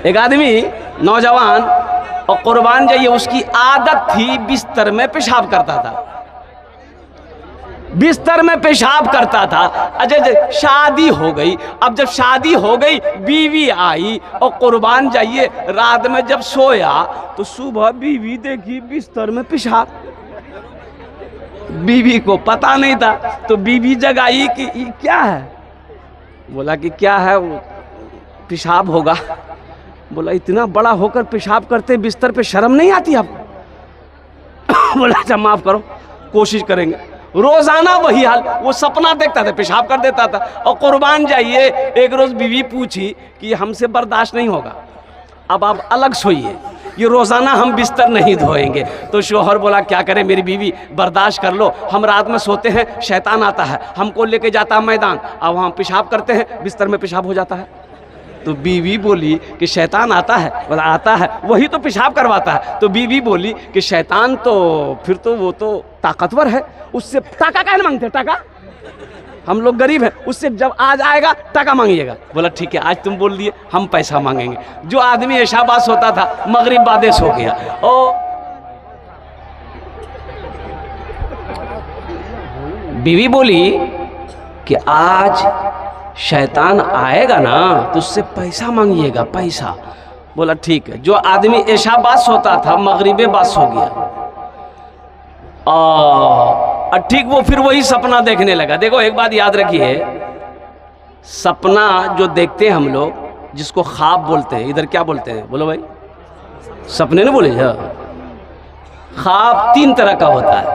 एक आदमी नौजवान और कुर्बान जाइए, उसकी आदत थी बिस्तर में पेशाब करता था, बिस्तर में पेशाब करता था। अच्छा शादी हो गई, अब जब शादी हो गई बीवी आई और कुर्बान जाइए रात में जब सोया तो सुबह बीवी देखी बिस्तर में पेशाब। बीवी को पता नहीं था तो बीवी जगाई कि ये क्या है। बोला कि क्या है, वो पेशाब होगा। बोला इतना बड़ा होकर पेशाब करते बिस्तर पे शर्म नहीं आती आपको? बोला अच्छा माफ करो, कोशिश करेंगे। रोजाना वही हाल, वो सपना देखता था पेशाब कर देता था। और कुर्बान जाइए एक रोज बीवी पूछी कि हमसे बर्दाश्त नहीं होगा, अब आप अलग सोइए, ये रोजाना हम बिस्तर नहीं धोएंगे। तो शोहर बोला क्या करें मेरी बीवी, बर्दाश्त कर लो, हम रात में सोते हैं शैतान आता है हमको लेके जाता है मैदान, अब हम पेशाब करते हैं बिस्तर में पेशाब हो जाता है। तो बीवी बोली कि शैतान आता है? बोला आता है, वही तो पेशाब करवाता है। तो बीवी बोली कि शैतान तो फिर तो वो तो ताकतवर है, उससे टाका काहे मांगते, टाका हम लोग गरीब हैं, उससे जब आज आएगा टाका मांगिएगा। बोला ठीक है आज तुम बोल दिए हम पैसा मांगेंगे। जो आदमी ऐशाबास होता था मगरिब बादेश हो गया। और बीवी बोली कि आज शैतान आएगा ना तो उससे पैसा मांगिएगा, पैसा। बोला ठीक है। जो आदमी ऐशा बास होता था मगरिबे बास हो गया और ठीक वो फिर वही सपना देखने लगा। देखो एक बात याद रखिए, सपना जो देखते हैं हम लोग जिसको ख्वाब बोलते हैं, इधर क्या बोलते हैं बोलो भाई, सपने नहीं बोले। ख्वाब तीन तरह का होता है।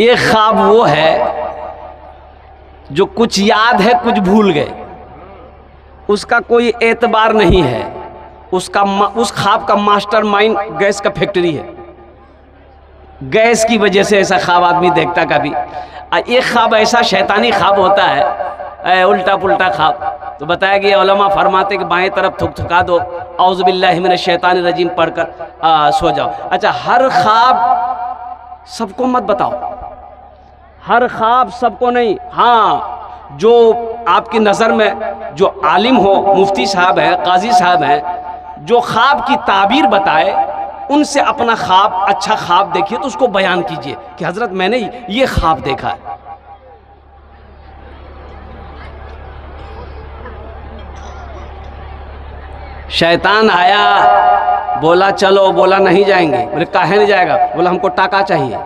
एक ख्वाब वो है जो कुछ याद है कुछ भूल गए, उसका कोई एतबार नहीं है, उसका उस ख्वाब का मास्टर माइंड गैस का फैक्ट्री है, गैस की वजह से ऐसा ख्वाब आदमी देखता कभी। एक ख्वाब ऐसा शैतानी ख्वाब होता है, उल्टा पुल्टा ख्वाब। तो बताया गया उलमा फरमाते कि बाएं तरफ थुका दो औज़ु बिल्लाहि मिनश शैतानिर रजीम पढ़कर सो जाओ। अच्छा हर ख्वाब सबको मत बताओ, हर ख्वाब सबको नहीं। हाँ जो आपकी नज़र में जो आलिम हो, मुफ्ती साहब है, काजी साहब है, जो ख्वाब की ताबीर बताए उनसे अपना ख्वाब, अच्छा ख्वाब देखिए तो उसको बयान कीजिए कि हजरत मैंने ये ख्वाब देखा है। शैतान आया, बोला चलो, बोला नहीं जाएंगे। बोले काहे नहीं जाएगा? बोला हमको टाका चाहिए।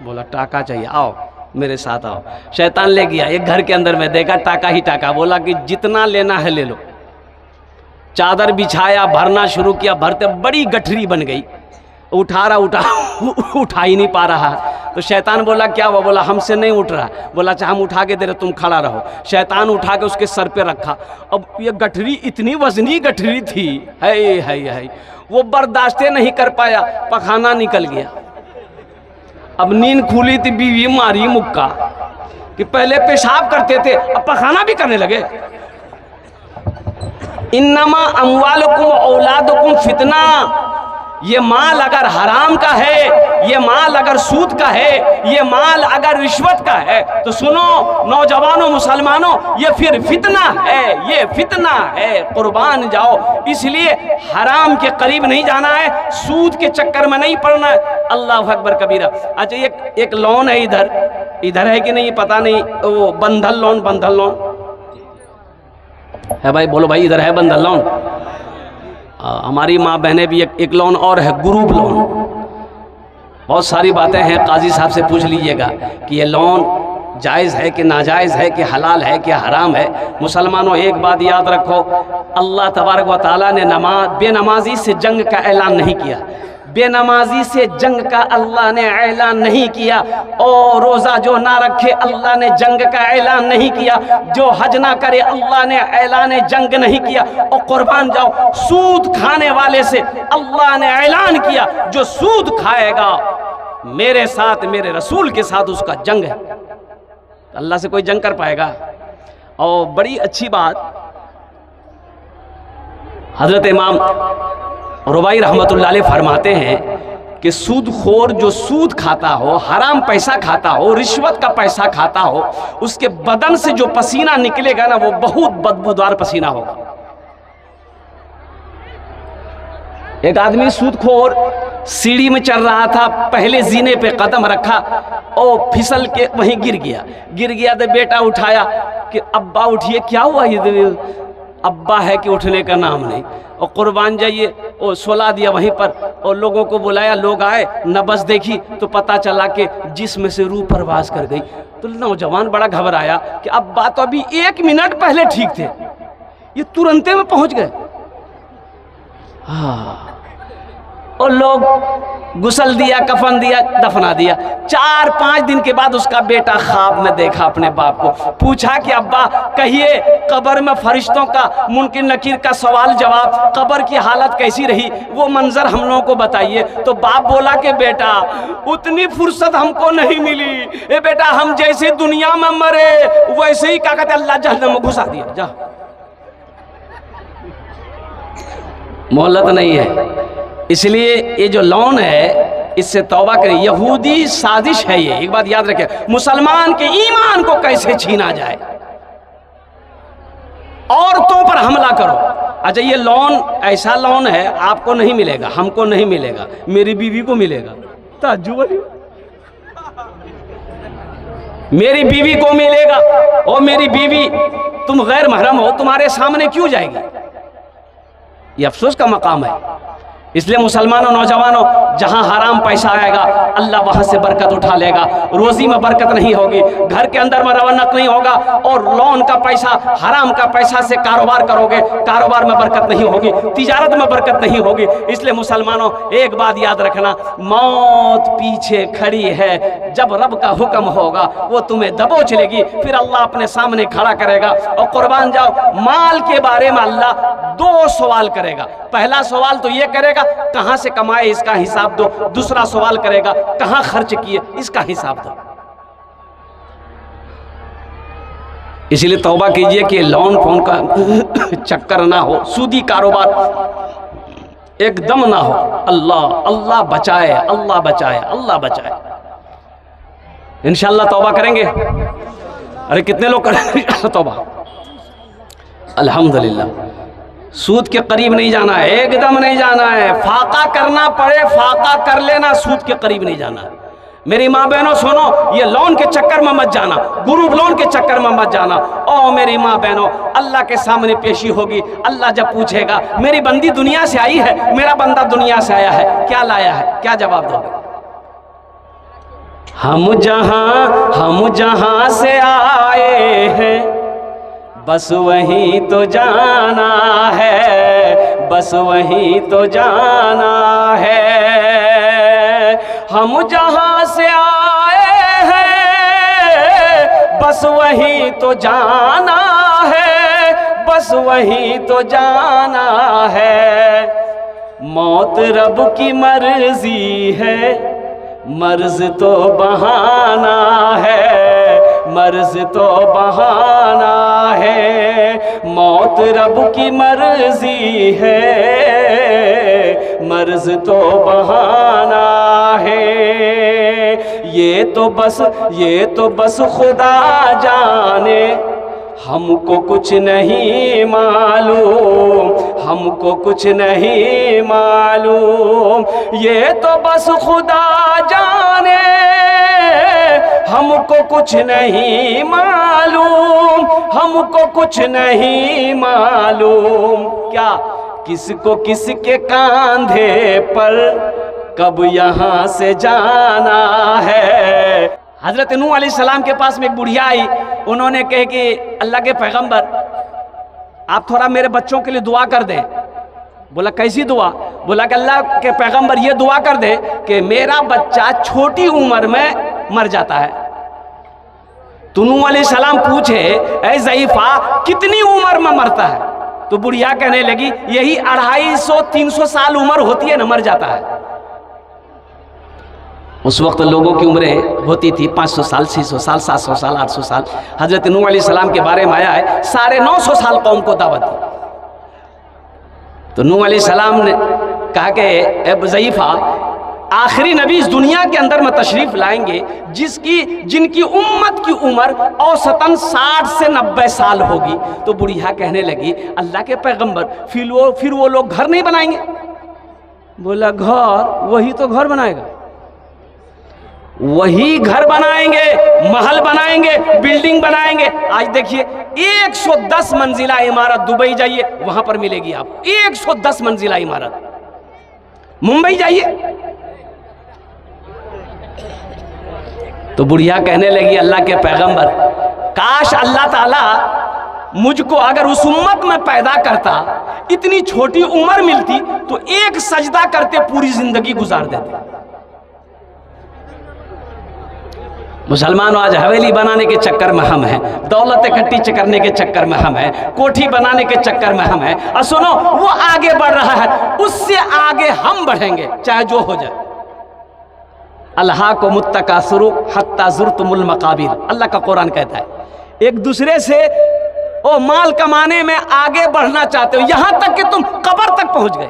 बोला टाका चाहिए, आओ मेरे साथ आओ। शैतान ले गया एक घर के अंदर में, देखा टाका ही टाका। बोला कि जितना लेना है ले लो। चादर बिछाया, भरना शुरू किया, भरते बड़ी गठरी बन गई, उठा ही नहीं पा रहा। तो शैतान बोला क्या हुआ? बोला हमसे नहीं उठ रहा। बोला अच्छा हम उठा के दे रहे, तुम खड़ा रहो। शैतान उठा के उसके सर पे रखा। अब ये गठरी इतनी वजनी गठरी थी, है वो बर्दाश्त नहीं कर पाया, पखाना निकल गया। अब नींद खुली थी, बीवी मारी मुक्का कि पहले पेशाब करते थे अब पखाना भी करने लगे। इन्नमा अम्वालुकुम औलादुकुम फितना, ये माल अगर हराम का है, ये माल अगर सूद का है, ये माल अगर रिश्वत का है तो सुनो नौजवानों मुसलमानों, ये फिर फितना है, ये फितना है। कुर्बान जाओ, इसलिए हराम के करीब नहीं जाना है, सूद के चक्कर में नहीं पड़ना है। अल्लाह अकबर कबीरा। अच्छा एक लोन है इधर है कि नहीं पता नहीं, वो बंधन लोन है भाई, बोलो भाई इधर है बंधन लोन। हमारी माँ बहनें भी एक लोन और है ग्रुप लोन। बहुत सारी बातें हैं, काजी साहब से पूछ लीजिएगा कि ये लोन जायज़ है कि नाजायज़ है कि हलाल है कि हराम है। मुसलमानों एक बात याद रखो, अल्लाह तबारक व तआला ने बेनमाजी से जंग का ऐलान नहीं किया, बेनमाजी से जंग का अल्लाह ने ऐलान नहीं किया। और रोज़ा जो ना रखे अल्लाह ने जंग का ऐलान नहीं किया, जो हज ना करे अल्लाह ने ऐलान जंग नहीं किया। और कुर्बान जाओ, सूद खाने वाले से अल्लाह ने ऐलान किया जो सूद खाएगा मेरे साथ, मेरे रसूल के साथ उसका जंग है। अल्लाह से कोई जंग कर पाएगा? और बड़ी अच्छी बात हजरत इमाम रुबाई रहमतुल्लाह अलैह फरमाते हैं कि सूदखोर जो सूद खाता हो, हराम पैसा खाता हो, रिश्वत का पैसा खाता हो, उसके बदन से जो पसीना निकलेगा ना वो बहुत बदबूदार पसीना होगा। एक आदमी सूदखोर सीढ़ी में चल रहा था, पहले जीने पे कदम रखा और फिसल के वहीं गिर गया। तो बेटा उठाया कि अब्बा उठिए, क्या हुआ? ये अब्बा है कि उठने का नाम नहीं। और कुर्बान जाइए, और सोला दिया वहीं पर और लोगों को बुलाया। लोग आए, नब्ज देखी तो पता चला कि जिस्म से रूह परवास कर गई। तो नौजवान बड़ा घबराया कि अब्बा तो अभी 1 मिनट पहले ठीक थे, ये तुरंते में पहुंच गए। हाँ, और लोग गुसल दिया, कफन दिया, दफना दिया। 4-5 दिन के बाद उसका बेटा ख्वाब में देखा अपने बाप को, पूछा कि अब्बा कहिए कब्र में फरिश्तों का मुनकिर नकीर का सवाल जवाब, कब्र की हालत कैसी रही, वो मंजर हम लोगों को बताइए। तो बाप बोला कि बेटा उतनी फुर्सत हमको नहीं मिली, ए बेटा हम जैसे दुनिया में मरे वैसे ही क्या कहते अल्लाह जहन्नम में घुसा दिया, जा मोहलत नहीं है। इसलिए ये जो लॉन है इससे तौबा करें। यहूदी साजिश है ये, एक बात याद रखें, मुसलमान के ईमान को कैसे छीना जाए। औरतों पर हमला करो। अच्छा, ये लोन ऐसा लोन है, आपको नहीं मिलेगा, हमको नहीं मिलेगा, मेरी बीवी को मिलेगा। ताज्जुब, मेरी बीवी को मिलेगा। और मेरी बीवी, तुम गैर महरम हो, तुम्हारे सामने क्यों जाएगी? ये अफसोस का मकाम है। इसलिए मुसलमानों, नौजवानों, जहां हराम पैसा आएगा अल्लाह वहां से बरकत उठा लेगा। रोजी में बरकत नहीं होगी, घर के अंदर में रौनक नहीं होगा। और लोन का पैसा, हराम का पैसा से कारोबार करोगे, कारोबार में बरकत नहीं होगी, तिजारत में बरकत नहीं होगी। इसलिए मुसलमानों एक बात याद रखना, मौत पीछे खड़ी है, जब रब का हुक्म होगा वो तुम्हें दबोच लेगी, फिर अल्लाह अपने सामने खड़ा करेगा। और कुर्बान जाओ, माल के बारे में अल्लाह 2 सवाल करेगा। पहला सवाल तो ये करेगा कहां से कमाए, इसका हिसाब दो। दूसरा सवाल करेगा कहां खर्च किए, इसका हिसाब दो। इसलिए तौबा कीजिए कि लोन फोन का चक्कर ना हो, सूदी कारोबार एकदम ना हो। अल्लाह अल्लाह बचाए, अल्लाह बचाए, अल्लाह बचाए। इंशाअल्लाह तौबा करेंगे। अरे कितने लोग करेंगे तौबा? अल्हम्दुलिल्लाह। सूद के करीब नहीं जाना है, एकदम नहीं जाना है। फाका करना पड़े फाका कर लेना, सूद के करीब नहीं जाना है। मेरी माँ बहनों सुनो, ये लोन के चक्कर में मत जाना, ग्रुप लोन के चक्कर में मत जाना। ओ मेरी माँ बहनों, अल्लाह के सामने पेशी होगी। अल्लाह जब पूछेगा मेरी बंदी दुनिया से आई है, मेरा बंदा दुनिया से आया है, क्या लाया है, क्या जवाब दोगे? हम जहां से आए हैं बस वहीं तो जाना है, बस वहीं तो जाना है। हम जहां से आए हैं बस वहीं तो जाना है, बस वहीं तो जाना है। मौत रब की मर्जी है, मर्ज तो बहाना है, मर्ज तो बहाना है। मौत रब की मर्जी है, मर्ज तो बहाना है। ये तो बस खुदा जाने, हमको कुछ नहीं मालूम, हमको कुछ नहीं मालूम। ये तो बस खुदा जाने, हमको कुछ नहीं मालूम, हमको कुछ नहीं मालूम। क्या किसको किसके कांधे पर कब यहाँ से जाना है। हजरत नूह अलैहिस्सलाम के पास में एक बुढ़िया आई, उन्होंने कहे कि अल्लाह के पैगंबर आप थोड़ा मेरे बच्चों के लिए दुआ कर दें। बोला कैसी दुआ? बोला कि अल्लाह के पैगंबर ये दुआ कर दे कि मेरा बच्चा छोटी उम्र में मर जाता है। तो नूह अलैहिस्सलाम पूछे ऐ ज़ईफ़ा कितनी उम्र में मरता है? तो बुढ़िया कहने लगी यही 250-300 साल उम्र होती है ना, मर जाता है। उस वक्त लोगों की उम्रें होती थी 500 साल, 600 साल, 700 साल, 800 साल। हजरत नूह अलैहिस्सलाम के बारे में आया है 950 साल कौम को दावत दी। तो नूह अलैहिस्सलाम ने कहा कि ए ज़ईफ़ा आखिरी नबी इस दुनिया के अंदर में तशरीफ लाएंगे जिनकी उम्मत की उम्र औसतन 60 से 90 साल होगी। तो बुढ़िया कहने लगी अल्लाह के पैगंबर फिर वो लोग घर नहीं बनाएंगे? बोला घर, वही तो घर बनाएगा, वही घर बनाएंगे, महल बनाएंगे, बिल्डिंग बनाएंगे। आज देखिए 110 मंजिला इमारत, दुबई जाइए वहां पर मिलेगी आपको 110 मंजिला इमारत। मुंबई जाइए तो बुढ़िया कहने लगी अल्लाह के पैगंबर, काश अल्लाह ताला मुझको अगर उस उम्मत में पैदा करता, इतनी छोटी उम्र मिलती तो एक सजदा करते पूरी जिंदगी गुजार देते। मुसलमान आज हवेली बनाने के चक्कर में हम हैं, दौलत इकट्ठी करने के चक्कर में हम हैं, कोठी बनाने के चक्कर में हम हैं। और सुनो, वो आगे बढ़ रहा है, उससे आगे हम बढ़ेंगे चाहे जो हो जाए। अल्लाह को मुत्तकासुरु हत्ता ज़ुरतुमुल मकाबिर, अल्लाह का कुरान कहता है। एक दूसरे से ओ माल कमाने में आगे बढ़ना चाहते हो, यहां तक कि तुम कब्र तक पहुंच गए,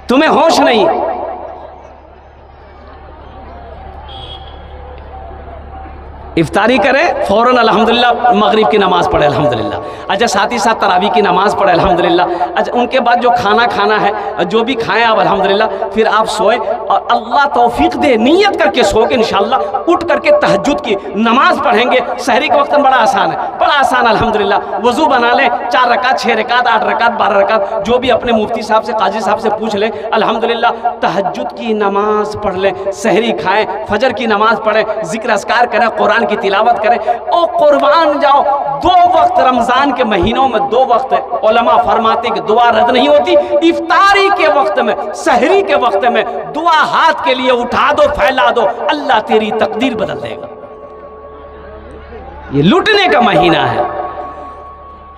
तुम्हें होश नहीं। इफ्तारी करें फौरन अल्हम्दुलिल्लाह, मगरिब की नमाज़ पढ़े अल्हम्दुलिल्लाह, अच्छा साथ ही साथ तरावी की नमाज़ पढ़े अल्हम्दुलिल्लाह, अच्छा उनके बाद जो खाना खाना है जो भी खाएं आप अल्हम्दुलिल्लाह, फिर आप सोएं और अल्लाह तौफीक दे नीयत करके सोगे इंशाअल्लाह। उठ करके तहज्जुद की नमाज़ पढ़ेंगे, सहरी के वक्त में बड़ा आसान है, बड़ा आसान अल्हम्दुलिल्लाह। वज़ू बना लें, 4 रकात 6 रकात 8 रकात 12 रकात, जो भी अपने मुफ्ती साहब से काजी साहब से पूछ लें अल्हम्दुलिल्लाह। तहज्जुद की नमाज़ पढ़ लें, सहरी खाएं, फजर की नमाज़ पढ़ें, जिक्र अस्कार करें, कुरान की तिलावत करें और कुर्बान जाओ। 2 वक्त रमजान के महीनों में 2 वक्त है, उलमा फरमाते कि दुआ रद्द नहीं होती। इफ्तारी के वक्त में, सहरी के वक्त में दुआ हाथ के लिए उठा दो, फैला दो, अल्लाह तेरी तकदीर बदल देगा। ये लूटने का महीना है,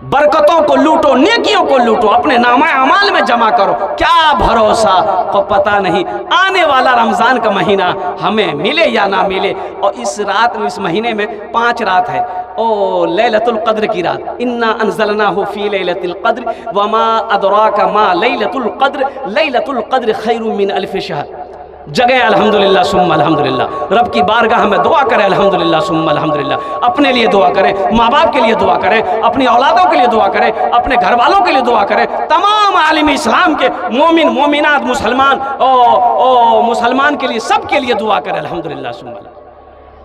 बरकतों को लूटो, नेकियों को लूटो, अपने नामा अमाल में जमा करो। क्या भरोसा, को पता नहीं आने वाला रमजान का महीना हमें मिले या ना मिले। और इस रात में, इस महीने में 5 रात है। ओ लैलतुल कद्र की रात, इन्ना अंज़लनाहु फी लैलतिल कद्र वमा अदराका मा लैलतुल कद्र, लैलतुल कद्र खैरुम मिन अल्फ शहर। जगह अल्हम्दुलिल्लाह सुम्मा अल्हम्दुलिल्लाह, रब की बारगाह में दुआ करें अल्हम्दुलिल्लाह सुम्मा अल्हम्दुलिल्लाह। अपने लिए दुआ करें, माँ बाप के लिए दुआ करें, अपनी औलादों के लिए दुआ करें, अपने घर वालों के लिए दुआ करें, तमाम आलिम इस्लाम के मोमिन मोमिनात मुसलमान ओ मुसलमान के लिए, सब के लिए दुआ करें अल्हम्दुलिल्लाह सुम्मा।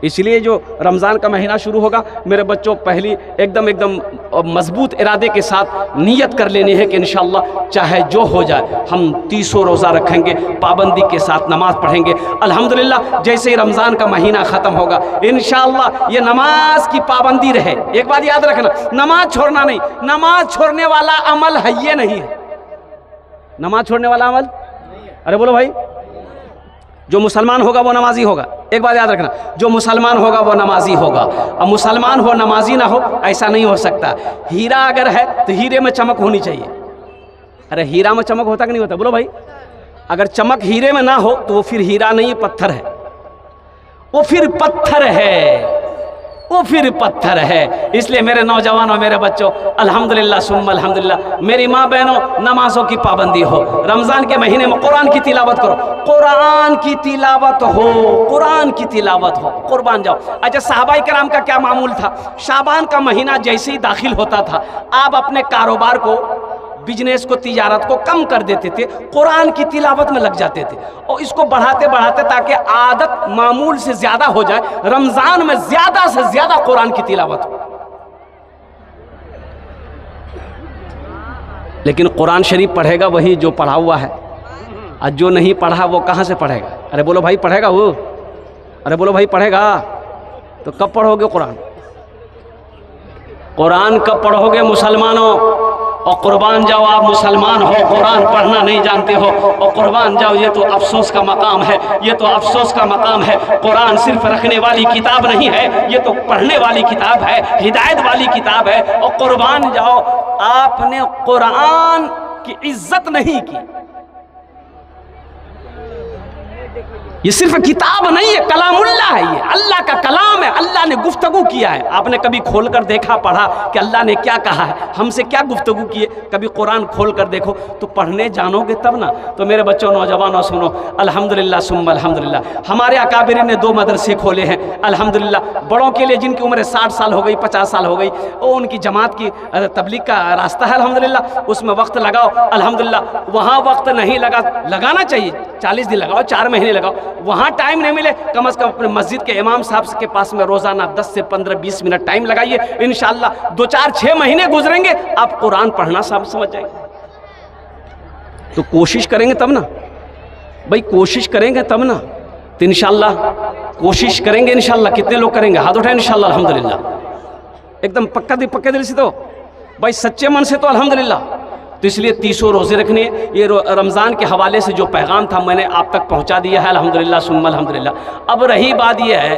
इसलिए जो रमज़ान का महीना शुरू होगा मेरे बच्चों, पहली एकदम मजबूत इरादे के साथ नीयत कर लेनी है कि इंशाअल्लाह चाहे जो हो जाए हम 30 रोज़ा रखेंगे, पाबंदी के साथ नमाज पढ़ेंगे अल्हम्दुलिल्लाह। जैसे ही रमज़ान का महीना ख़त्म होगा इंशाअल्लाह ये नमाज की पाबंदी रहे। एक बात याद रखना, नमाज छोड़ना नहीं, नमाज छोड़ने वाला अमल है ये नहीं है, नमाज छोड़ने वाला अमल, अरे बोलो भाई, जो मुसलमान होगा वो नमाजी होगा। एक बात याद रखना, जो मुसलमान होगा वो नमाजी होगा, और मुसलमान हो नमाजी ना हो ऐसा नहीं हो सकता। हीरा अगर है तो हीरे में चमक होनी चाहिए। अरे हीरा में चमक होता कि नहीं होता, बोलो भाई। अगर चमक हीरे में ना हो तो वो फिर हीरा नहीं, पत्थर है, वो फिर पत्थर है, वो फिर पत्थर है। इसलिए मेरे नौजवानों, मेरे बच्चों, अल्हम्दुलिल्लाह सुम्मा अल्हम्दुलिल्लाह, मेरी माँ बहनों, नमाजों की पाबंदी हो, रमज़ान के महीने में कुरान की तिलावत करो, कुरान की तिलावत हो, कुरान की तिलावत हो, कुर्बान जाओ। अच्छा सहाबाए किराम का क्या मामूल था, शाबान का महीना जैसे ही दाखिल होता था आप अपने कारोबार को, बिजनेस को, तिजारत को कम कर देते थे, कुरान की तिलावत में लग जाते थे और इसको बढ़ाते बढ़ाते ताकि आदत मामूल से ज़्यादा हो जाए, रमज़ान में ज़्यादा से ज़्यादा कुरान की तिलावत हो। लेकिन कुरान शरीफ पढ़ेगा वही जो पढ़ा हुआ है, और जो नहीं पढ़ा वो कहाँ से पढ़ेगा। अरे बोलो भाई, पढ़ेगा वो, अरे बोलो भाई, पढ़ेगा तो कब पढ़ोगे कुरान? कुरान कब पढ़ोगे मुसलमानों? और कुर्बान जाओ, आप मुसलमान हो, कुरान पढ़ना नहीं जानते हो, और कुर्बान जाओ, ये तो अफसोस का मकाम है, ये तो अफसोस का मकाम है। कुरान सिर्फ रखने वाली किताब नहीं है, ये तो पढ़ने वाली किताब है, हिदायत वाली किताब है। और कुर्बान जाओ, आपने कुरान की इज्जत नहीं की, ये सिर्फ किताब नहीं है, कलामुल्लाह है, ये अल्लाह का कलाम है। अल्लाह ने गुफ्तगू किया है। आपने कभी खोल कर देखा, पढ़ा कि अल्लाह ने क्या कहा है, हमसे क्या गुफ्तगू की है? कभी कुरान खोल कर देखो तो पढ़ने जानोगे तब ना। तो मेरे बच्चों, नौजवानों, सुनो, अल्हम्दुलिल्लाह सुम्मा अल्हम्दुलिल्लाह, हमारे अकाबिर ने 2 मदरसे खोले हैं अल्हम्दुलिल्लाह। बड़ों के लिए जिनकी उम्र 60 साल हो गई, 50 साल हो गई, वो उनकी जमात की तबलीग का रास्ता है अल्हम्दुलिल्लाह, उसमें वक्त लगाओ अल्हम्दुलिल्लाह। वहाँ वक्त नहीं लगाना चाहिए, 40 दिन लगाओ, 4 महीने लगाओ, वहाँ टाइम नहीं मिले, कम से कम अपने मस्जिद के इमाम साहब के पास में रोज़ाना 10 से 15-20 मिनट टाइम लगाइए। इंशाअल्लाह 2-4-6 महीने गुजरेंगे, आप कुरान पढ़ना सब समझ जाएंगे। तो कोशिश करेंगे तब ना भाई, कोशिश करेंगे तब ना। तो इंशाअल्लाह कोशिश करेंगे इंशाअल्लाह। कितने लोग करेंगे? हाथ उठाएं इंशाअल्लाह अल्हम्दुलिल्लाह। एकदम पक्के दिल से, तो भाई सच्चे मन से, तो अल्हम्दुलिल्लाह। तो इसलिए 30 रोज़े रखने, ये रमज़ान के हवाले से जो पैगाम था मैंने आप तक पहुंचा दिया है अल्हम्दुलिल्लाह सुम्मा अल्हम्दुलिल्लाह। अब रही बात यह है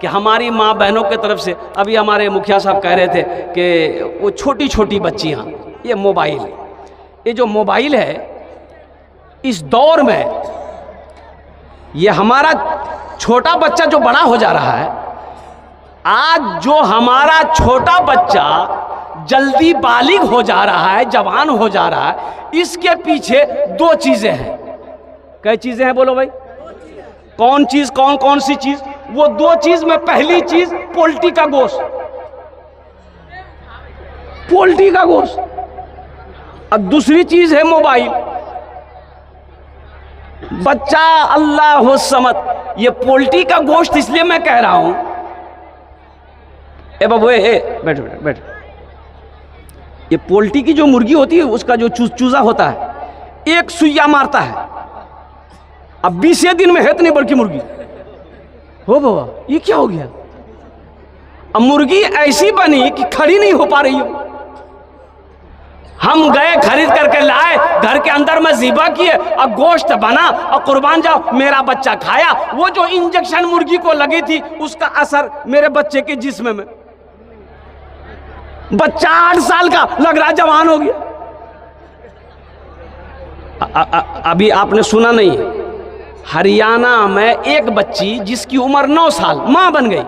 कि हमारी माँ बहनों की तरफ से, अभी हमारे मुखिया साहब कह रहे थे कि वो छोटी छोटी बच्चियाँ, ये मोबाइल, ये जो मोबाइल है इस दौर में, ये हमारा छोटा बच्चा जो बड़ा हो जा रहा है, आज जो हमारा छोटा बच्चा जल्दी बालिग हो जा रहा है, जवान हो जा रहा है, इसके पीछे 2 चीजें हैं। कई चीजें हैं बोलो भाई? कौन चीज, कौन सी चीज? वो 2 चीज में पहली चीज पोल्ट्री का गोश्त, पोल्ट्री का गोश्त, और दूसरी चीज है मोबाइल। बच्चा अल्लाह समद, ये पोल्ट्री का गोश्त इसलिए मैं कह रहा हूं, ए बाबू बैठ बैठ बैठ, ये पोल्ट्री की जो मुर्गी होती है उसका जो चूजा होता है, एक सुइया मारता है, अब 20 दिन में है इतनी बड़ी मुर्गी हो बाबा, ये क्या हो गया? अब मुर्गी ऐसी बनी कि खड़ी नहीं हो पा रही हो। हम गए खरीद करके लाए, घर के अंदर में ज़िबा किए और गोश्त बना और कुर्बान जाओ, मेरा बच्चा खाया। वो जो इंजेक्शन मुर्गी को लगी थी उसका असर मेरे बच्चे के जिस्म में, बच्चा 8 साल का लग रहा जवान हो गया। अभी आपने सुना नहीं, हरियाणा में एक बच्ची जिसकी उम्र 9 साल मां बन गई,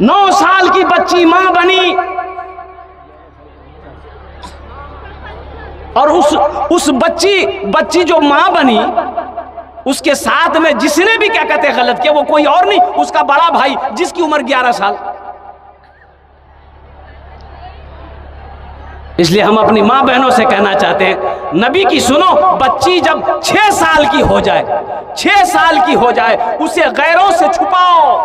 9 साल की बच्ची मां बनी, और उस बच्ची जो मां बनी, उसके साथ में जिसने भी क्या कहते हैं गलत किया, वो कोई और नहीं, उसका बड़ा भाई जिसकी उम्र 11 साल। इसलिए हम अपनी मां बहनों से कहना चाहते हैं, नबी की सुनो, बच्ची जब 6 साल की हो जाए, 6 साल की हो जाए, उसे गैरों से छुपाओ,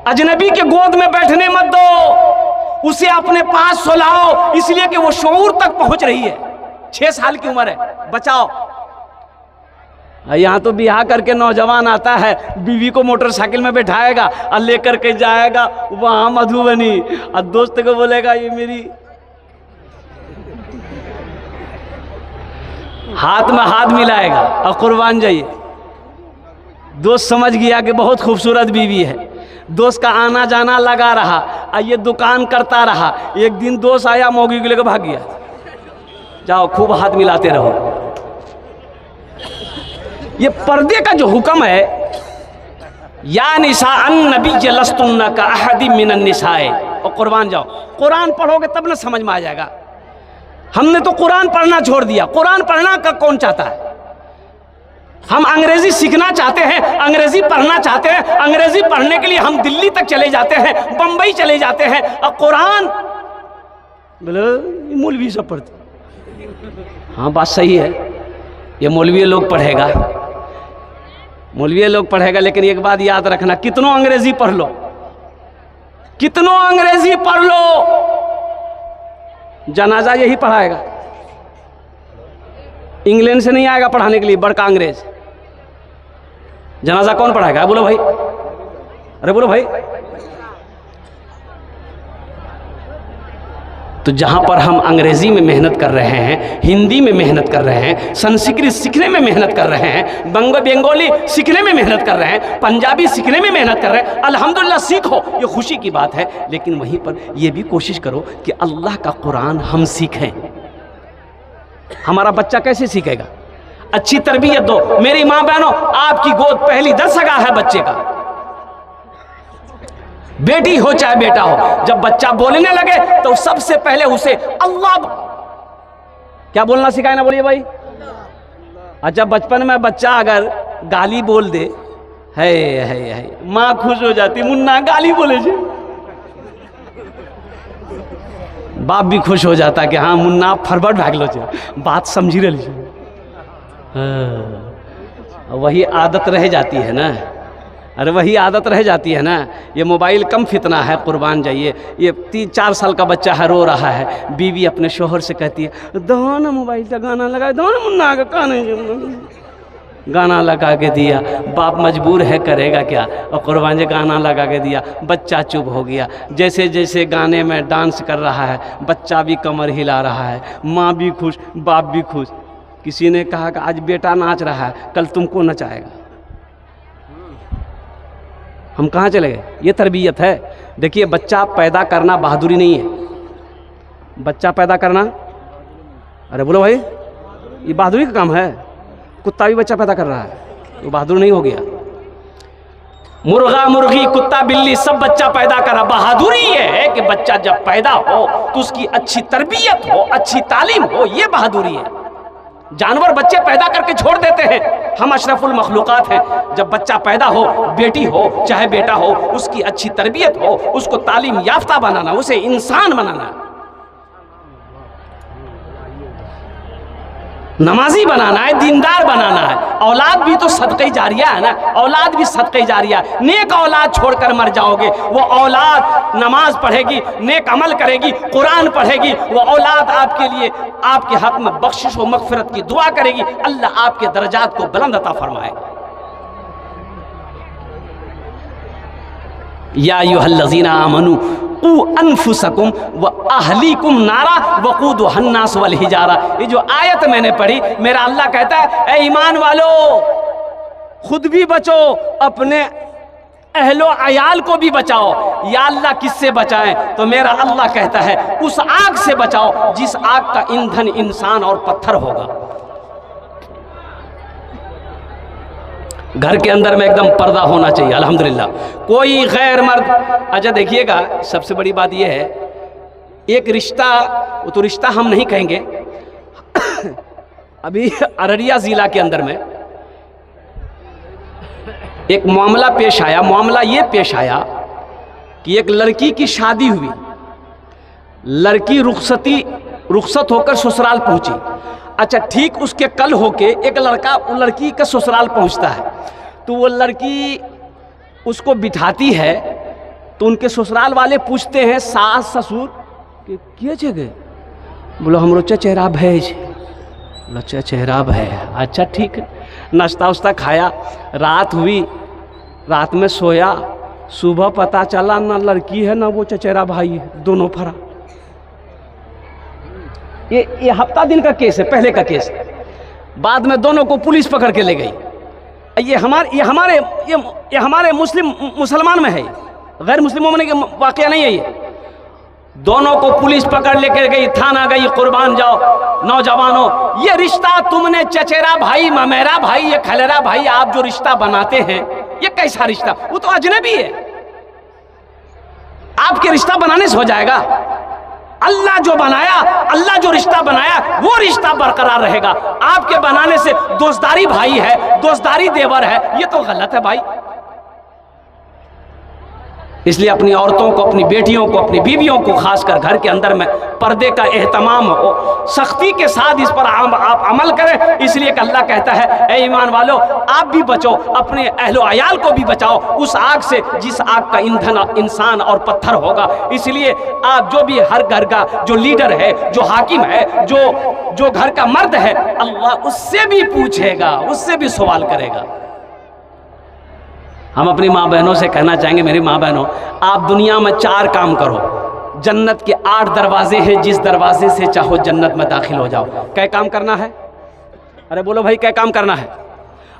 अजनबी के गोद में बैठने मत दो, उसे अपने पास सुलाओ, इसलिए कि वो शऊर तक पहुंच रही है। 6 साल की उम्र है, बचाओ। यहाँ तो ब्याह करके नौजवान आता है, बीवी को मोटरसाइकिल में बैठाएगा और लेकर के जाएगा वहां मधुबनी, और दोस्त को बोलेगा ये मेरी, हाथ में हाथ मिलाएगा और कुर्बान जाइए। दोस्त समझ गया कि बहुत खूबसूरत बीवी है, दोस्त का आना जाना लगा रहा और ये दुकान करता रहा। एक दिन दोस्त आया, मौगी को लेकर भाग गया। जाओ खूब हाथ मिलाते रहो। ये पर्दे का जो हुक्म है, या निसा अन्नबी लस्तुन्ना का अहदी मिनन निसाए, और कुर्बान जाओ। कुरान पढ़ोगे तब ना समझ में आ जाएगा। हमने तो कुरान पढ़ना छोड़ दिया। कुरान पढ़ना का कौन चाहता है? हम अंग्रेजी सीखना चाहते हैं, अंग्रेजी पढ़ना चाहते हैं, अंग्रेजी पढ़ने के लिए हम दिल्ली तक चले जाते हैं, बंबई चले जाते हैं, और कुरान बोले मौलवी सब पढ़ते। हाँ बात सही है, ये मौलवी लोग पढ़ेगा, मौलवी लोग पढ़ेगा, लेकिन एक बात याद रखना, कितनों अंग्रेजी पढ़ लो, कितनों अंग्रेजी पढ़ लो, जनाजा यही पढ़ाएगा। इंग्लैंड से नहीं आएगा पढ़ाने के लिए बड़का अंग्रेज। जनाजा कौन पढ़ाएगा? बोलो भाई, अरे बोलो भाई। तो जहां पर हम अंग्रेजी में मेहनत कर रहे हैं, हिंदी में मेहनत कर रहे हैं, संस्कृत सीखने में मेहनत कर रहे हैं, बंगाली सीखने में मेहनत कर रहे हैं, पंजाबी सीखने में मेहनत कर रहे हैं, अल्हम्दुलिल्लाह सीखो, ये खुशी की बात है। लेकिन वहीं पर यह भी कोशिश करो कि अल्लाह का कुरान हम सीखें। हमारा बच्चा कैसे सीखेगा? अच्छी तरबियत दो। मेरी माँ बहनों, आपकी गोद पहली दरसगाह है बच्चे का, बेटी हो चाहे बेटा हो। जब बच्चा बोलने लगे तो सबसे पहले उसे अल्लाह क्या बोलना सिखाए ना, बोलिए भाई। अच्छा, बचपन में बच्चा अगर गाली बोल दे, है माँ खुश हो जाती, मुन्ना गाली बोले जी, बाप भी खुश हो जाता कि हाँ मुन्ना फरवर्ड भाग लो, बात समझी रही। वही आदत रह जाती है ना, अरे वही आदत रह जाती है ना। ये मोबाइल कम फितना है, कुर्बान जाइए। ये 3-4 साल का बच्चा है, रो रहा है, बीवी अपने शोहर से कहती है दो ना मोबाइल का गाना लगा दो ना, मुन्ना का कान गाना लगा के दिया। बाप मजबूर है, करेगा क्या, और कुर्बान जी गाना लगा के दिया, बच्चा चुप हो गया। जैसे जैसे गाने में डांस कर रहा है, बच्चा भी कमर हिला रहा है, माँ भी खुश, बाप भी खुश। किसी ने कहा कि आज बेटा नाच रहा है, कल तुमको नचाएगा। हम कहाँ चले गए? ये तरबियत है। देखिए, बच्चा पैदा करना बहादुरी नहीं है। बच्चा पैदा करना, अरे बोलो भाई, ये बहादुरी का काम है। कुत्ता भी बच्चा पैदा कर रहा है, वो बहादुर नहीं हो गया। मुर्गा मुर्गी कुत्ता बिल्ली सब बच्चा पैदा करा। बहादुरी ये है कि बच्चा जब पैदा हो तो उसकी अच्छी तरबियत हो, अच्छी तालीम हो, ये बहादुरी है। जानवर बच्चे पैदा करके छोड़ देते हैं, हम अशरफुल मखलूकात हैं। जब बच्चा पैदा हो, बेटी हो चाहे बेटा हो, उसकी अच्छी तरबियत हो, उसको तालीम याफ्ता बनाना, उसे इंसान बनाना, नमाजी बनाना है, दीनदार बनाना है। औलाद भी तो सदक़े जारिया है ना, औलाद भी सदक़े जारिया है। नेक औलाद छोड़कर मर जाओगे, वो औलाद नमाज पढ़ेगी, नेक अमल करेगी, कुरान पढ़ेगी, वो औलाद आपके लिए, आपके हक में बख्शिश व मग़फ़िरत की दुआ करेगी। अल्लाह आपके दर्जात को बुलंद अता फरमाएगा। या अय्युहल्लज़ीना आमनू क़ू अनफुसकुम व अहलीकुम नारा वक़ूदुहन नास वल हिजारा। ये जो आयत मैंने पढ़ी, मेरा अल्लाह कहता है, ए ईमान वालो, खुद भी बचो, अपने अहलो अयाल को भी बचाओ। या अल्लाह किससे बचाएं? तो मेरा अल्लाह कहता है, उस आग से बचाओ जिस आग का ईंधन इंसान और पत्थर होगा। घर के अंदर में एकदम पर्दा होना चाहिए, अल्हम्दुलिल्लाह। कोई गैर मर्द, अच्छा देखिएगा, सबसे बड़ी बात यह है, एक रिश्ता, वो तो रिश्ता हम नहीं कहेंगे। अभी अररिया ज़िला के अंदर में एक मामला पेश आया। मामला ये पेश आया कि एक लड़की की शादी हुई, लड़की रुखसत होकर ससुराल पहुंची। अच्छा, ठीक उसके कल होके एक लड़का वो लड़की का ससुराल पहुंचता है, तो वो लड़की उसको बिठाती है, तो उनके ससुराल वाले पूछते हैं सास ससुर कि किए जगह, बोलो हम रोचा चेहरा भेज, लोचा चेहरा है। अच्छा ठीक है, नाश्ता उस्ता खाया, रात हुई, रात में सोया, सुबह पता चला ना लड़की है ना वो चचेरा भाई है, दोनों फरा। ये हफ्ता दिन का केस है, पहले का केस है। बाद में दोनों को पुलिस पकड़ के ले गई। ये हमारे मुसलमान में है, गैर मुस्लिमों में वाकया नहीं है। ये दोनों को पुलिस पकड़ लेकर गई, थाना गई, कुर्बान जाओ नौजवानों। ये रिश्ता तुमने चचेरा भाई, ममेरा भाई, ये खलेरा भाई, आप जो रिश्ता बनाते हैं, ये कैसा रिश्ता? वो तो अजनबी है, आपके रिश्ता बनाने से हो जाएगा? अल्लाह जो बनाया, अल्लाह जो रिश्ता बनाया, वो रिश्ता बरकरार रहेगा। आपके बनाने से दोस्तदारी भाई है, दोस्तदारी देवर है, ये तो गलत है भाई। इसलिए अपनी औरतों को, अपनी बेटियों को, अपनी बीवियों को, खासकर घर के अंदर में पर्दे का एहतमाम हो, सख्ती के साथ इस पर आप अमल करें। इसलिए कि अल्लाह कहता है, ए ईमान वालों, आप भी बचो, अपने अहलो अयाल को भी बचाओ उस आग से जिस आग का ईंधन इंसान और पत्थर होगा। इसलिए आप जो भी हर घर का जो लीडर है, जो हाकिम है, जो घर का मर्द है, अल्लाह उससे भी पूछेगा, उससे भी सवाल करेगा। हम अपनी माँ बहनों से कहना चाहेंगे, मेरी माँ बहनों, आप दुनिया में 4 काम करो। जन्नत के 8 दरवाजे हैं, जिस दरवाजे से चाहो जन्नत में दाखिल हो जाओ। क्या काम करना है? अरे बोलो भाई, क्या काम करना है?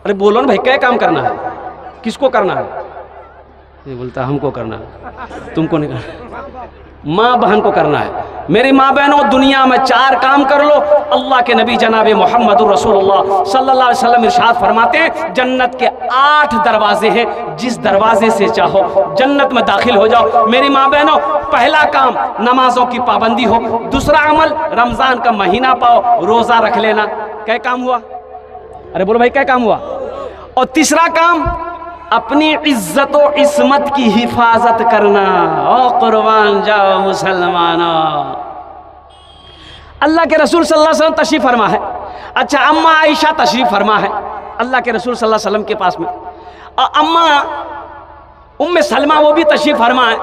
अरे बोलो ना भाई, क्या काम करना है? किसको करना है? ये बोलता हमको करना है, तुमको नहीं करना। माँ बहन को करना है। मेरी माँ बहनों, दुनिया में 4 काम कर लो। अल्लाह के नबी जनाब मोहम्मदुर रसूलुल्लाह सल्लल्लाहु अलैहि वसल्लम इरशाद फरमाते हैं, जन्नत के 8 दरवाजे हैं, जिस दरवाजे से चाहो जन्नत में दाखिल हो जाओ। मेरी माँ बहनों, पहला काम नमाजों की पाबंदी हो। दूसरा अमल, रमज़ान का महीना पाओ, रोज़ा रख लेना। क्या काम हुआ? अरे बोलो भाई, क्या काम हुआ? और तीसरा काम, अपनी इज्जत और इस्मत की हिफाजत करना। ओ कुर्बान जाओ मुसलमानों, अल्लाह के रसूल सल्लल्लाहु अलैहि वसल्लम तशरीफ फरमा है। अच्छा, अम्मा आयशा तशरीफ फरमा है अल्लाह के रसूल सल्लल्लाहु अलैहि वसल्लम के पास में। और अम्मा उम्मे सलमा वो भी तशरीफ फरमा है।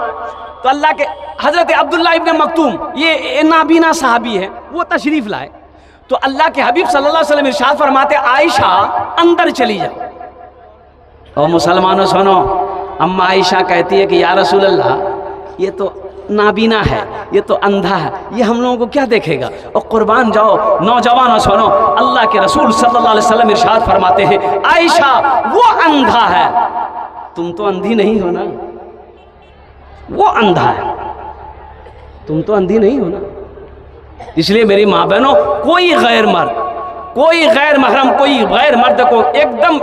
तो अल्लाह के हजरत अब्दुल्ला इब्न मक्तूम, ये नाबीना सहाबी है, वो तशरीफ लाए। तो अल्लाह के हबीब सल्लल्लाहु अलैहि वसल्लम इरशाद फरमाते, आयशा अंदर चली जाओ। और मुसलमानों सुनो, अम्मा आयशा कहती है कि या रसूल अल्लाह, ये तो नाबीना है, ये तो अंधा है, ये हम लोगों को क्या देखेगा? और कुर्बान जाओ नौजवानों सुनो, अल्लाह के रसूल सल्लल्लाहु अलैहि वसल्लम इरशाद फरमाते हैं, आयशा वो अंधा है, तुम तो अंधी नहीं हो ना। वो अंधा है, तुम तो अंधी नहीं हो ना। इसलिए मेरी माँ बहनों, कोई गैर मर्द, कोई गैर महरम, कोई गैर मर्द को एकदम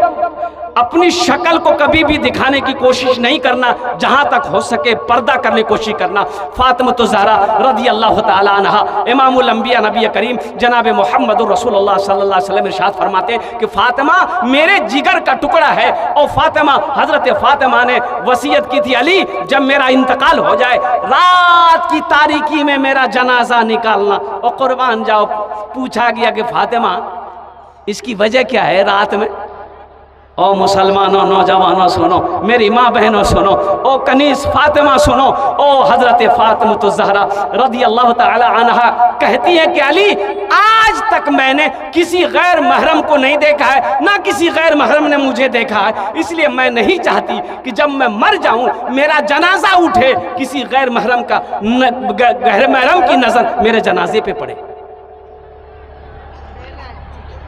अपनी शक्ल को कभी भी दिखाने की कोशिश नहीं करना। जहां तक हो सके पर्दा करने की कोशिश करना। फातिमा ज़हरा रज़ी अल्लाह तआला अन्हा, इमामुल अंबिया नबी करीम जनाब मोहम्मदुर रसूलुल्लाह सल्लल्लाहु अलैहि वसल्लम इरशाद फरमाते कि फातिमा मेरे जिगर का टुकड़ा है। और फातिमा, हजरत फातिमा ने वसीयत की थी, अली जब मेरा इंतकाल हो जाए, रात की तारीकी में मेरा जनाजा निकालना। और कुर्बान जाओ, पूछा गया कि फातिमा इसकी वजह क्या है रात में? ओ मुसलमानों, नौजवानों सुनो, मेरी माँ बहनों सुनो, ओ कनीस फातिमा सुनो, ओ हजरत फातिमा ज़हरा रज़ी अल्लाह तआला अन्हा कहती है कि अली, आज तक मैंने किसी गैर महरम को नहीं देखा है, ना किसी गैर महरम ने मुझे देखा है। इसलिए मैं नहीं चाहती कि जब मैं मर जाऊं मेरा जनाजा उठे, किसी गैर महरम की नज़र मेरे जनाजे पे पड़े।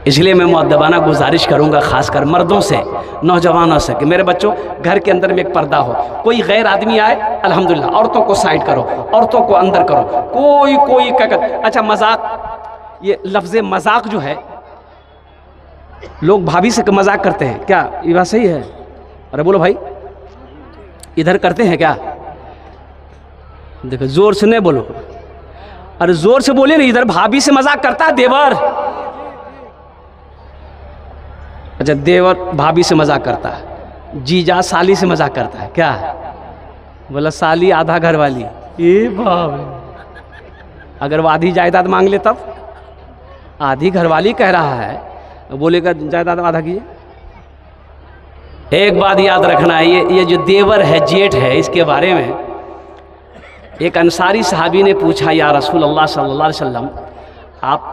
इसलिए मैं मुअद्दबाना गुजारिश करूंगा खासकर मर्दों से, नौजवानों से, कि मेरे बच्चों घर के अंदर में एक पर्दा हो। कोई गैर आदमी आए, अल्हम्दुलिल्लाह, औरतों को साइड करो, औरतों को अंदर करो। कोई क्या कर, अच्छा मजाक, ये लफ्ज़ मजाक जो है, लोग भाभी से मजाक करते हैं, क्या ये बात सही है? अरे बोलो भाई, इधर करते हैं क्या? देखो जोर से नहीं बोलो, अरे जोर से बोले नहीं। इधर भाभी से मजाक करता है देवर। अच्छा, देवर भाभी से मजाक करता है, जीजा साली से मजाक करता है, क्या? बोला साली आधा घर वाली। ये बाप, अगर वो आधी जायदाद मांग ले तब? आधी घरवाली कह रहा है, बोलेगा जायदाद आधा कीजिए। एक बात याद रखना है, ये जो देवर है, जेठ है, इसके बारे में एक अंसारी सहाबी ने पूछा, या रसूल अल्लाह सल्लल्लाहु अलैहि वसल्लम, आप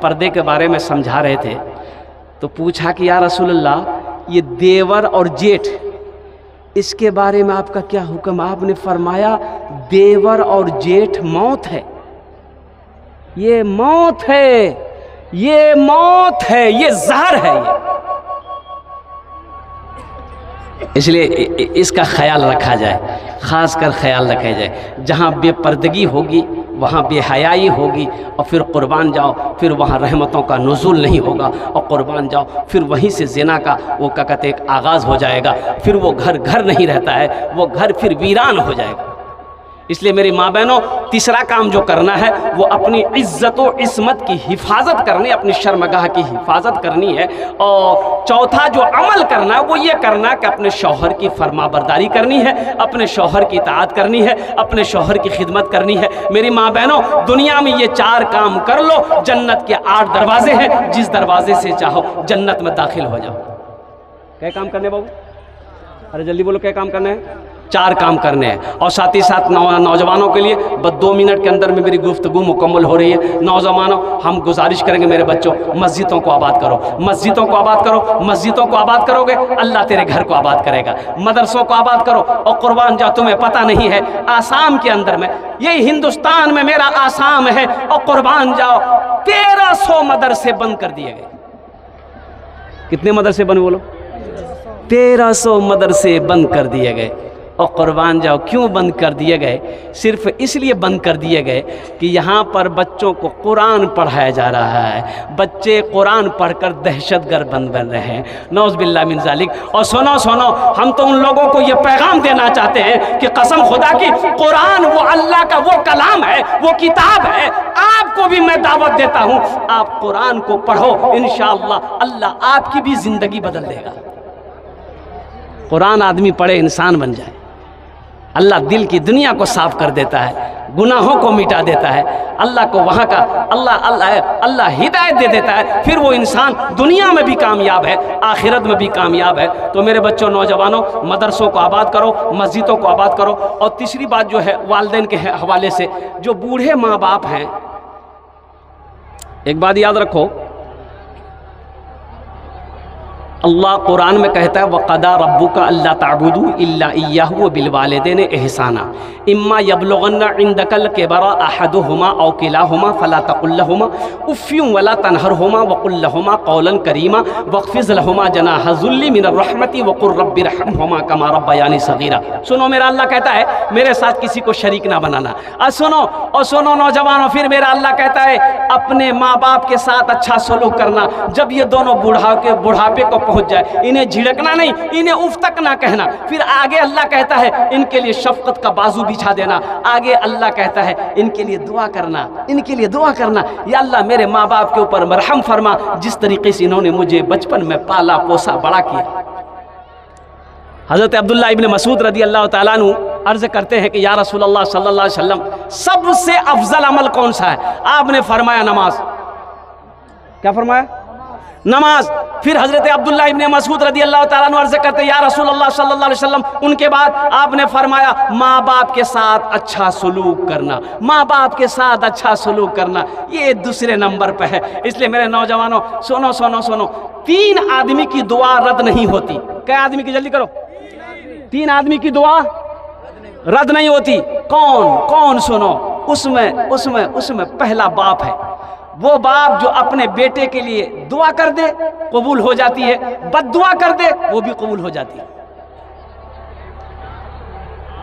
पर्दे के बारे में समझा रहे थे, तो पूछा कि या रसूल अल्लाह, ये देवर और जेठ, इसके बारे में आपका क्या हुक्म? आपने फरमाया देवर और जेठ मौत है, ये मौत है, ये मौत है, ये जहर है ये। इसलिए इसका ख्याल रखा जाए, ख़ास कर ख्याल रखा जाए। जहाँ बेपर्दगी होगी वहाँ बेहयाई होगी, और फिर कुर्बान जाओ, फिर वहाँ रहमतों का नुज़ूल नहीं होगा। और कुर्बान जाओ, फिर वहीं से ज़िना का वो क्या कहते एक आगाज़ हो जाएगा। फिर वो घर नहीं रहता है, वो घर फिर वीरान हो जाएगा। इसलिए मेरी माँ बहनों, तीसरा काम जो करना है वो अपनी इज्जत और इस्मत की हिफाजत करनी, अपनी शर्मगाह की हिफाजत करनी है। और चौथा जो अमल करना है वो ये करना है कि अपने शौहर की फरमाबरदारी करनी है, अपने शौहर की इताअत करनी है, अपने शौहर की खिदमत करनी है। मेरी माँ बहनों, दुनिया में ये 4 काम कर लो, जन्नत के 8 दरवाजे हैं, जिस दरवाजे से चाहो जन्नत में दाखिल हो जाओ। क्या काम करने बाबू? अरे जल्दी बोलो, क्या काम करना है? 4 काम करने हैं। और साथ ही साथ नौजवानों के लिए बस 2 मिनट के अंदर में मेरी गुफ्तगू मुकम्मल हो रही है। नौजवानों, हम गुजारिश करेंगे मेरे बच्चों, मस्जिदों को आबाद करो, मस्जिदों को आबाद करो। मस्जिदों को आबाद करोगे, अल्लाह तेरे घर को आबाद करेगा। मदरसों को आबाद करो। और कुर्बान जाओ, तुम्हें पता नहीं है, आसाम के अंदर में, ये हिंदुस्तान में मेरा आसाम है, और कुर्बान जाओ 1300 मदरसे बंद कर दिए गए। कितने मदरसे बंद बोलो? 1300 मदरसे बंद कर दिए गए। और कुर्बान जाओ क्यों बंद कर दिए गए? सिर्फ इसलिए बंद कर दिए गए कि यहाँ पर बच्चों को कुरान पढ़ाया जा रहा है, बच्चे कुरान पढ़कर दहशतगर्द बन रहे हैं, नौज़ बिल्लाह मिन ज़ालिक। और सुनो सुनो, हम तो उन लोगों को ये पैगाम देना चाहते हैं कि कसम खुदा की कुरान वो अल्लाह का वो कलाम है, वो किताब है। आपको भी मैं दावत देता हूँ, आप कुरान को पढ़ो, इंशाअल्लाह अल्लाह आपकी भी ज़िंदगी बदल देगा। कुरान आदमी पढ़े इंसान बन जाए, अल्लाह दिल की दुनिया को साफ कर देता है, गुनाहों को मिटा देता है, अल्लाह को वहाँ का अल्लाह हिदायत दे देता है, फिर वो इंसान दुनिया में भी कामयाब है, आखिरत में भी कामयाब है। तो मेरे बच्चों, नौजवानों, मदरसों को आबाद करो, मस्जिदों को आबाद करो। और तीसरी बात जो है वालिदैन के हवाले से, जो बूढ़े माँ बाप हैं, एक बात याद रखो, अल्लाह कुरान में कहता है वक़दा रब्बुका अल्ला ताबुदू इल्ला इय्याहु व बिल वालिदैन एहसाना इम्मा यबलुगन्ना इंदकल किबरा अहदुहुमा औ किलाहुमा फला तकुल लहुमा उफ़्फिन वला तनहरहुमा वक़ुल लहुमा क़ौलन करीमा वख़्फ़िज़ लहुमा जनाह ज़ुल्ली मिनर रहमति वक़ुल रब्बिरहमहुमा कमा रब्बयानी सग़ीरा। सुनो, मेरा अल्लाह कहता है मेरे साथ किसी को शरीक ना बनाना। सुनो नौजवानों, फिर मेरा अल्लाह कहता है अपने माँ बाप के साथ अच्छा सलूक करना। जब ये दोनों बुढ़ापे को पहुंच जाए, इन्हें झिड़कना नहीं, इन्हें उफ तक ना कहना। फिर आगे अल्लाह कहता है इनके लिए शफकत का बाजू बिछा देना। आगे अल्लाह कहता है इनके लिए दुआ करना, इनके लिए दुआ करना, या अल्लाह मेरे माँ बाप के ऊपर मरहम फरमा, जिस तरीके से इन्होंने मुझे बचपन में पाला पोसा बड़ा किया। हज़रत अब्दुल्लाह इब्न मसूद रदी अल्लाह ताला अन्हु अर्ज़ करते हैं कि या रसूलल्लाह सल्लल्लाहु अलैहि वसल्लम सबसे अफजल अमल कौन सा है? आपने फरमाया नमाज। क्या फरमाया? नमाज। फिर हज़रत अब्दुल्लाह इब्न मसूद रदी अल्लाह ताला अन्हु अर्ज़ करते हैं या रसूलल्लाह सल्लल्लाहु अलैहि वसल्लम, उनके बाद आपने फरमाया माँ बाप के साथ अच्छा सलूक करना, माँ बाप के साथ अच्छा सलूक करना, ये दूसरे नंबर पे है। इसलिए मेरे नौजवानों, सुनो सुनो सुनो, 3 आदमी की दुआ रद्द नहीं होती। क्या आदमी की? जल्दी करो। 3 आदमी की दुआ रद्द नहीं होती। कौन? सुनो, उसमें पहला बाप है। वो बाप जो अपने बेटे के लिए दुआ कर दे कबूल हो जाती है, बद्दुआ कर दे वो भी कबूल हो जाती है।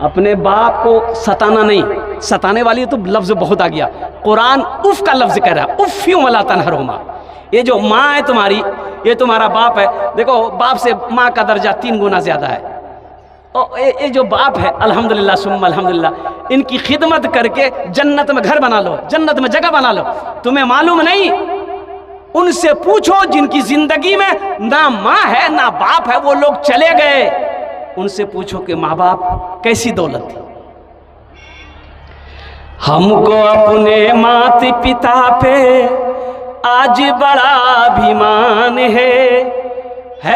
अपने बाप को सताना नहीं, सताने वाली तो लफ्ज बहुत आ गया। कुरान उफ का लफ्ज कह रहा है, उफ़्फ़िन वला तनहरहुमा। ये जो माँ है तुम्हारी, ये तुम्हारा बाप है, देखो बाप से माँ का दर्जा 3 गुना ज्यादा है। और ये जो बाप है, अल्हम्दुलिल्लाह सुम्मा अल्हम्दुलिल्लाह, इनकी खिदमत करके जन्नत में घर बना लो, जन्नत में जगह बना लो। तुम्हें मालूम नहीं, उनसे पूछो जिनकी जिंदगी में ना माँ है ना बाप है, वो लोग चले गए, उनसे पूछो कि माँ बाप कैसी दौलत थी। हमको अपने माता पिता पे आज बड़ा अभिमान है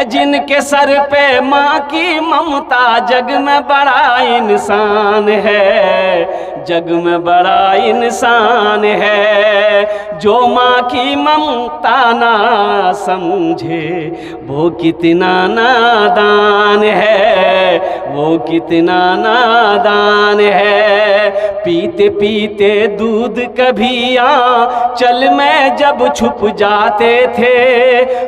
जिनके सर पे माँ की ममता, जग में बड़ा इंसान है, जग में बड़ा इंसान है। जो माँ की ममता ना समझे वो कितना नादान है, वो कितना नादान है। पीते पीते दूध कभी आंचल में जब छुप जाते थे,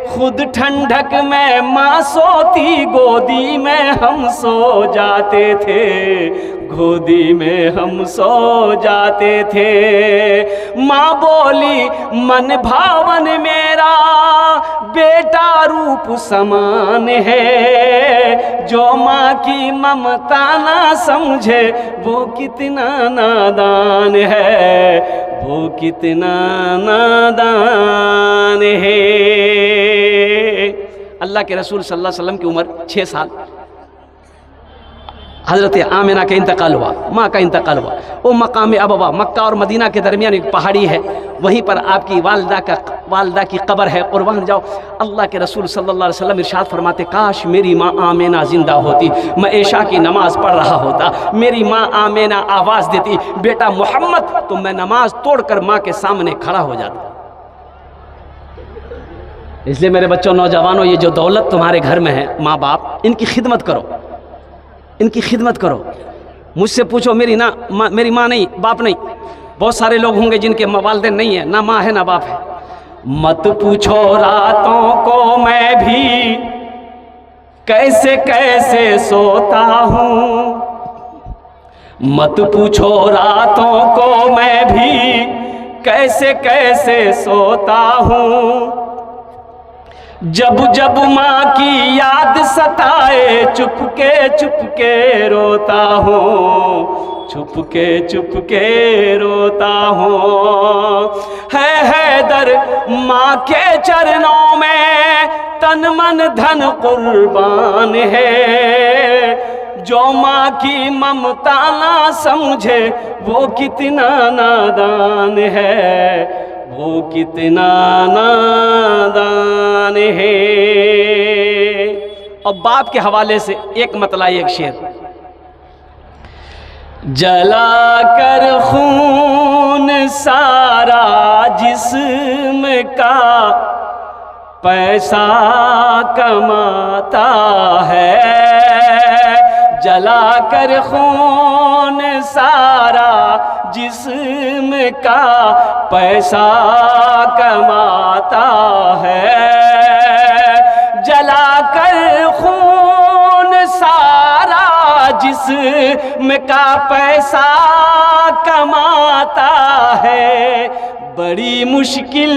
खुद ठंडक में माँ सोती, गोदी में हम सो जाते थे, गोदी में हम सो जाते थे। माँ बोली मन भावन मेरा बेटा रूप समान है, जो माँ की ममता ना समझे वो कितना नादान है, वो कितना नादान है। अल्लाह के रसूल सल्लल्लाहु अलैहि वसल्लम की उम्र 6 साल। हज़रत आमिना का इंतकाल हुआ, माँ का इंतकाल हुआ। वो मकाम अबवा, मक्का और मदीना के दरमियान एक पहाड़ी है, वहीं पर आपकी वालदा की कब्र है। कुर्बान जाओ, अल्लाह के रसूल सल्लल्लाहु अलैहि वसल्लम इरशाद फरमाते, काश मेरी माँ आमिना जिंदा होती, मैं ऐशा की नमाज पढ़ रहा होता, मेरी माँ आमिना आवाज़ देती बेटा मोहम्मद, तो मैं नमाज तोड़कर माँ के सामने खड़ा हो जाता। इसलिए मेरे बच्चों, नौजवानों, ये जो दौलत तुम्हारे घर में है, माँ बाप, इनकी खिदमत करो, इनकी खिदमत करो। मुझसे पूछो मेरी माँ नहीं, बाप नहीं। बहुत सारे लोग होंगे जिनके वालिदैन नहीं है, ना माँ है ना बाप है। मत पूछो रातों को मैं भी कैसे कैसे सोता हूँ, मत पूछो रातों को मैं भी कैसे कैसे सोता हूँ, जब जब माँ की याद सताए चुपके चुपके रोता हूँ, चुपके रोता हूँ। है हैदर माँ के चरणों में तन मन धन कुर्बान है, जो माँ की ममता ना समझे वो कितना नादान है, वो कितना नादान है। और बाप के हवाले से एक मतला एक शेर, जला कर खून सारा जिस्म का पैसा कमाता है, जला कर खून सारा जिस्म का पैसा कमाता है, जला कर खून सारा जिस्म का पैसा कमाता है, बड़ी मुश्किल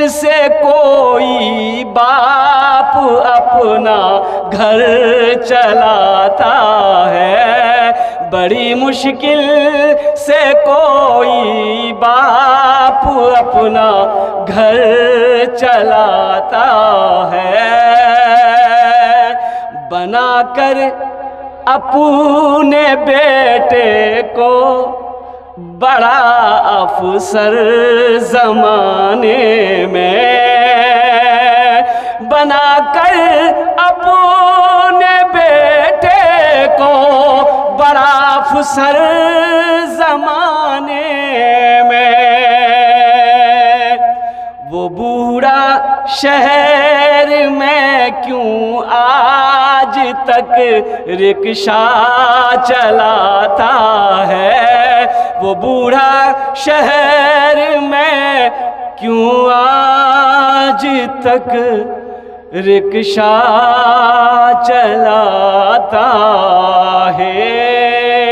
से कोई बाप अपना घर चलाता है, बड़ी मुश्किल से कोई बाप अपना घर चलाता है, बनाकर अपने बेटे को बड़ा अफसर जमाने में, बनाकर अपने बेटे को बड़ा अफसर जमाने में, वो बूढ़ा शहर में क्यों आज तक रिक्शा चलाता है, वो बूढ़ा शहर में क्यों आज तक रिक्शा चलाता है।